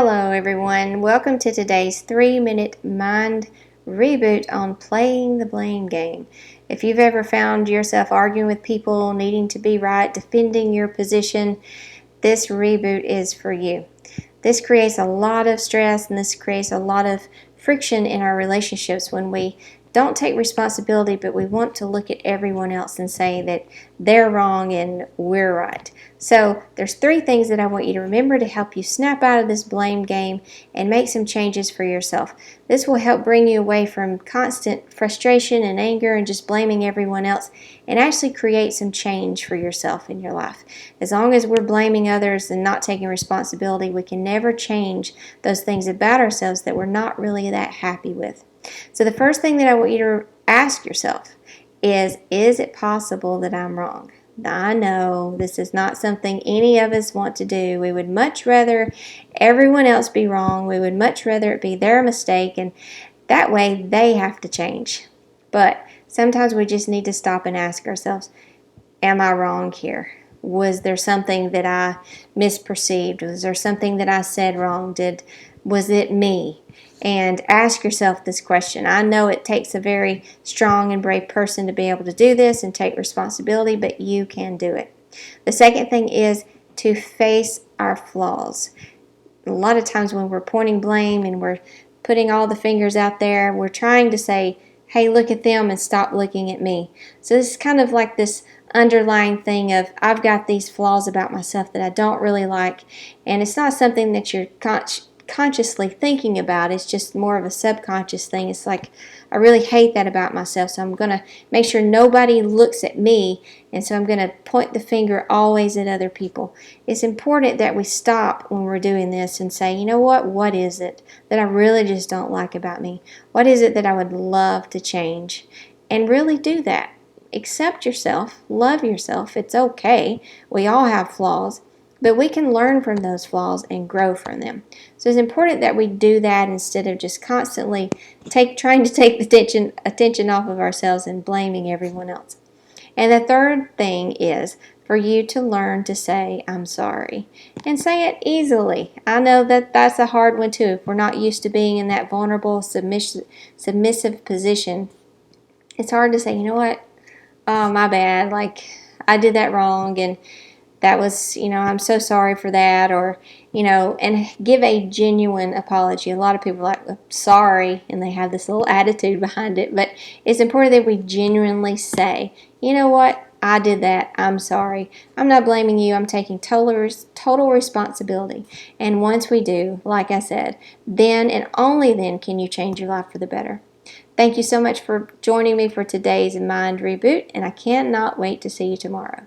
Hello everyone, welcome to today's 3-minute mind reboot on playing the blame game. If you've ever found yourself arguing with people, needing to be right, defending your position, this reboot is for you. This creates a lot of stress and this creates a lot of friction in our relationships when we don't take responsibility, but we want to look at everyone else and say that they're wrong and we're right. So there's 3 things that I want you to remember to help you snap out of this blame game and make some changes for yourself. This will help bring you away from constant frustration and anger and just blaming everyone else and actually create some change for yourself in your life. As long as we're blaming others and not taking responsibility, we can never change those things about ourselves that we're not really that happy with. So the first thing that I want you to ask yourself is it possible that I'm wrong? I know this is not something any of us want to do. We would much rather everyone else be wrong. We would much rather it be their mistake, and that way they have to change. But sometimes we just need to stop and ask ourselves, am I wrong here? Was there something that I misperceived? Was there something that I said wrong? Was it me? And ask yourself this question. I know it takes a very strong and brave person to be able to do this and take responsibility, but you can do it. The second thing is to face our flaws. A lot of times when we're pointing blame and we're putting all the fingers out there, we're trying to say, hey, look at them and stop looking at me. So this is kind of like this underlying thing of I've got these flaws about myself that I don't really like, and it's not something that you're consciously thinking about. It's just more of a subconscious thing. It's like, I really hate that about myself, so I'm going to make sure nobody looks at me, and so I'm going to point the finger always at other people. It's important that we stop when we're doing this and say, you know what is it that I really just don't like about me? What is it that I would love to change? And really do that. Accept yourself, love yourself. It's okay. We all have flaws, but we can learn from those flaws and grow from them. So it's important that we do that instead of just constantly trying to take the attention off of ourselves and blaming everyone else. And the third thing is for you to learn to say, I'm sorry, and say it easily. I know that that's a hard one too. If we're not used to being in that vulnerable, submissive position, it's hard to say, you know what, oh, my bad, like I did that wrong, and that was, I'm so sorry for that, or, and give a genuine apology. A lot of people are like, sorry, and they have this little attitude behind it, but it's important that we genuinely say, you know what, I did that, I'm sorry. I'm not blaming you, I'm taking total responsibility. And once we do, like I said, then and only then can you change your life for the better. Thank you so much for joining me for today's Mind Reboot, and I cannot wait to see you tomorrow.